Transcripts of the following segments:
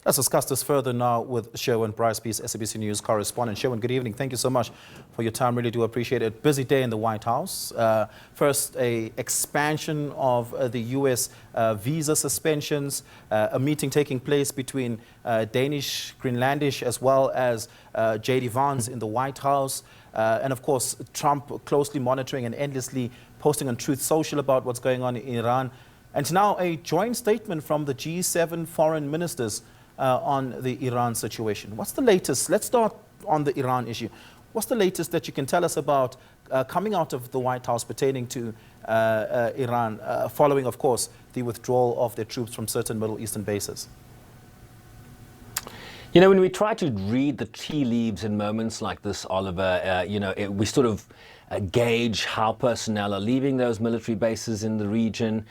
Let's discuss this further now with Sherwin, Bryce-Pease, SABC News correspondent. Sherwin, good evening. Thank you so much for your time. Really do appreciate it. Busy day in the White House. First, a expansion of the U.S. Visa suspensions, a meeting taking place between Danish, Greenlandish, as well as J.D. Vance in the White House. And of course, Trump closely monitoring and endlessly posting on Truth Social about what's going on in Iran. And now a joint statement from the G7 foreign ministers on the Iran situation. What's the latest? Let's start on the Iran issue. What's the latest that you can tell us about coming out of the White House pertaining to Iran, following, of course, the withdrawal of their troops from certain Middle Eastern bases? You know, when we try to read the tea leaves in moments like this, Oliver, we sort of gauge how personnel are leaving those military bases in the region.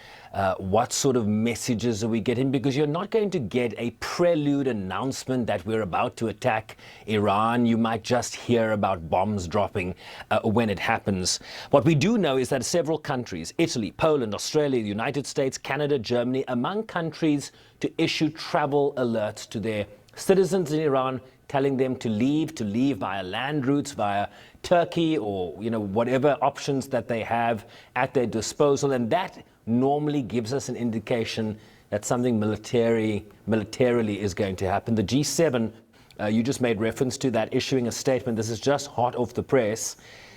What sort of messages are we getting? Because you're not going to get a prelude announcement that we're about to attack Iran. You might just hear about bombs dropping when it happens. What we do know is that several countries, Italy, Poland, Australia, the United States, Canada, Germany, among countries to issue travel alerts to their citizens in Iran, telling them to leave via land routes, via Turkey, or whatever options that they have at their disposal. And that normally gives us an indication that something militarily is going to happen. The G7, you just made reference to that, issuing a statement. This is just hot off the press.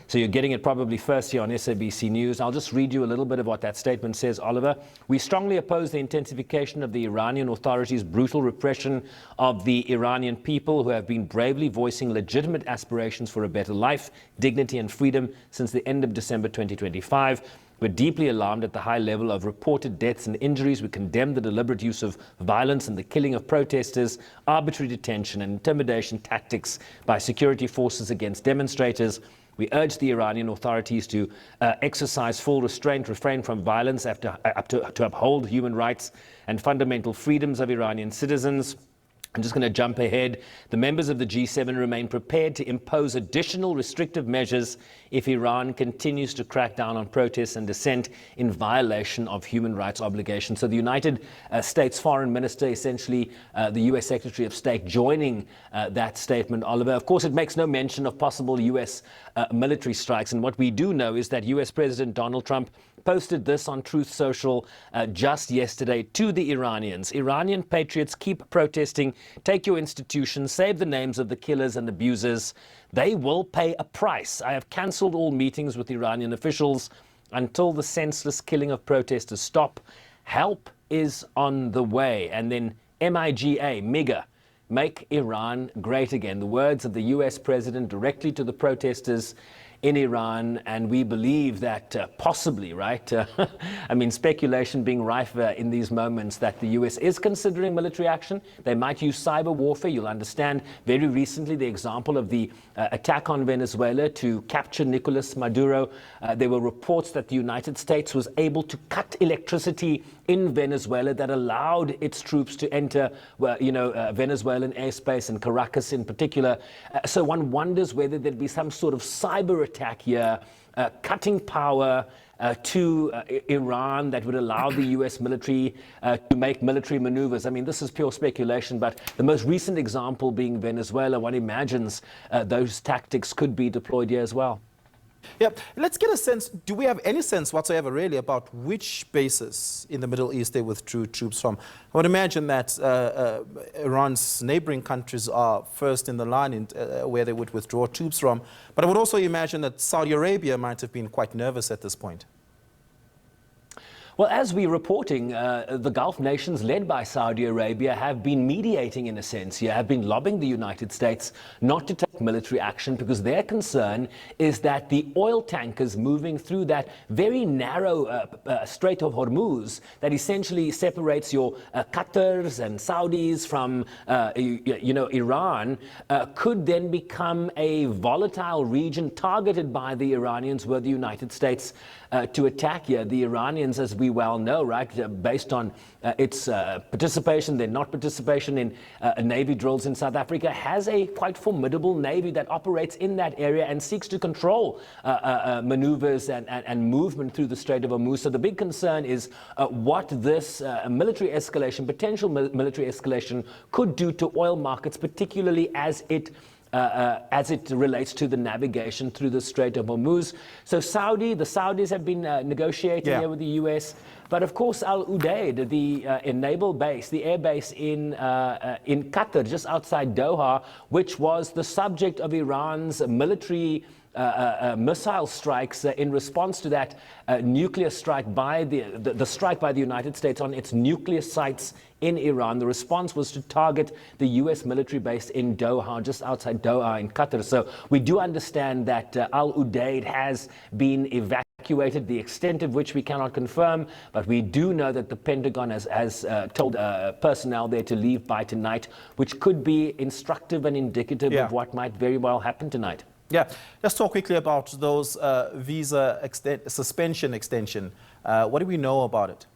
So you're getting it probably first here on SABC News. I'll just read you a little bit of what that statement says, Oliver. We strongly oppose the intensification of the Iranian authorities' brutal repression of the Iranian people who have been bravely voicing legitimate aspirations for a better life, dignity and freedom since the end of December 2025. We're deeply alarmed at the high level of reported deaths and injuries. We condemn the deliberate use of violence and the killing of protesters, arbitrary detention and intimidation tactics by security forces against demonstrators. We urge the Iranian authorities to exercise full restraint, refrain from violence, to uphold human rights and fundamental freedoms of Iranian citizens. I'm just going to jump ahead. The members of the G7 remain prepared to impose additional restrictive measures if Iran continues to crack down on protests and dissent in violation of human rights obligations. So the United States Foreign Minister, essentially the U.S. Secretary of State, joining that statement, Oliver. Of course, it makes no mention of possible U.S. Military strikes. And what we do know is that U.S. President Donald Trump posted this on Truth Social just yesterday to the Iranians. Iranian patriots, keep protesting. Take your institutions, save the names of the killers and abusers. They will pay a price. I have cancelled all meetings with Iranian officials until the senseless killing of stop. Help is on the way. And then MIGA, make Iran great again. The words of the US president directly to the protesters in Iran, and we believe that possibly, right, I mean, speculation being rife in these moments that the US is considering military action. They might use cyber warfare. You'll understand very recently the example of the attack on Venezuela to capture Nicolas Maduro. There were reports that the United States was able to cut electricity in Venezuela that allowed its troops to enter, Venezuelan airspace and Caracas in particular. So one wonders whether there'd be some sort of cyber attack here, cutting power to Iran that would allow the U.S. military to make military maneuvers. I mean, this is pure speculation, but the most recent example being Venezuela, one imagines those tactics could be deployed here as well. Yeah, let's get a sense. Do we have any sense whatsoever, really, about which bases in the Middle East they withdrew troops from? I would imagine that Iran's neighboring countries are first in the line where they would withdraw troops from. But I would also imagine that Saudi Arabia might have been quite nervous at this point. Well, as we're reporting, the Gulf nations led by Saudi Arabia have been mediating in a sense here, have been lobbying the United States not to take military action because their concern is that the oil tankers moving through that very narrow Strait of Hormuz that essentially separates your Qatars and Saudis from, Iran could then become a volatile region targeted by the Iranians were the United States to attack here. The Iranians, as we well know, right, based on its participation, their not participation in Navy drills in South Africa, has a quite formidable navy that operates in that area and seeks to control maneuvers and movement through the Strait of Hormuz. So the big concern is what this military escalation, potential military escalation, could do to oil markets, particularly as it relates to the navigation through the Strait of Hormuz. So the Saudis have been negotiating here with the US. But of course, Al Udeid, the naval base, the air base in Qatar, just outside Doha, which was the subject of Iran's military missile strikes in response to that nuclear strike by the strike by the United States on its nuclear sites in Iran. The response was to target the U.S. military base in Doha, just outside Doha in Qatar. So we do understand that Al Udeid has been evacuated, the extent of which we cannot confirm, but we do know that the Pentagon has told personnel there to leave by tonight, which could be instructive and indicative of what might very well happen tonight. Yeah, let's talk quickly about those visa suspension extension. What do we know about it?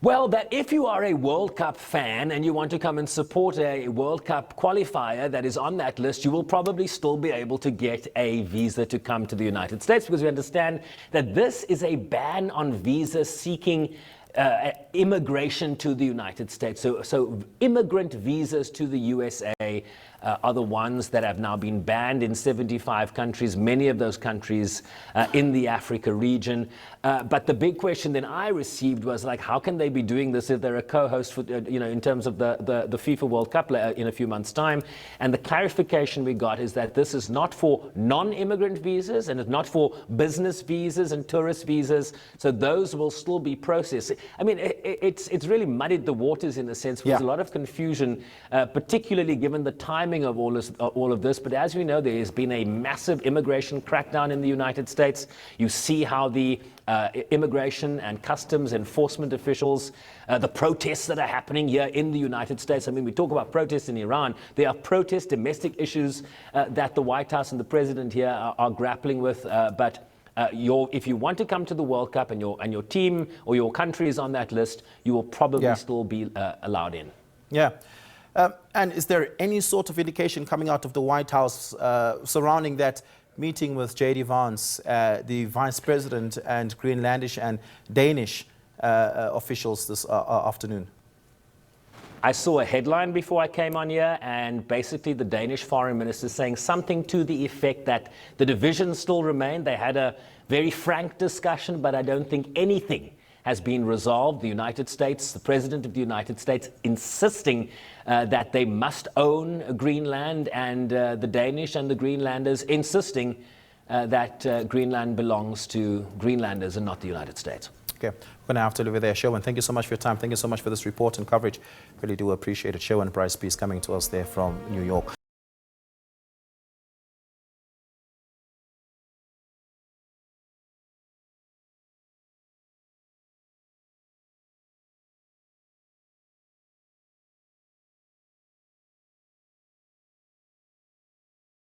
Well, that if you are a World Cup fan and you want to come and support a World Cup qualifier that is on that list, you will probably still be able to get a visa to come to the United States, because we understand that this is a ban on visa seeking immigration to the United States. So immigrant visas to the USA are the ones that have now been banned in 75 countries, many of those countries in the Africa region. But the big question then I received was, like, how can they be doing this if they're a co-host for, in terms of the FIFA World Cup in a few months' time? And the clarification we got is that this is not for non-immigrant visas, and it's not for business visas and tourist visas. So those will still be processed. I mean, it's really muddied the waters in a sense. There's a lot of confusion, particularly given the timing of all of this. But as we know, there has been a massive immigration crackdown in the United States. You see how the immigration and customs enforcement officials, the protests that are happening here in the United States. I mean, we talk about protests in Iran. There are protest domestic issues that the White House and the president here are grappling with. But if you want to come to the World Cup and your team or your country is on that list, you will probably still be allowed in. Yeah. And is there any sort of indication coming out of the White House surrounding that meeting with J.D. Vance, the Vice President, and Greenlandish and Danish officials this afternoon? I saw a headline before I came on here, and basically the Danish foreign minister saying something to the effect that the divisions still remain. They had a very frank discussion, but I don't think anything has been resolved. The United States, the President of the United States, insisting that they must own Greenland, and the Danish and the Greenlanders insisting that Greenland belongs to Greenlanders and not the United States. Okay, we're going to have to leave it there. Sherwin, thank you so much for your time. Thank you so much for this report and coverage. Really do appreciate it. Sherwin, Bryce-Pease coming to us there from New York.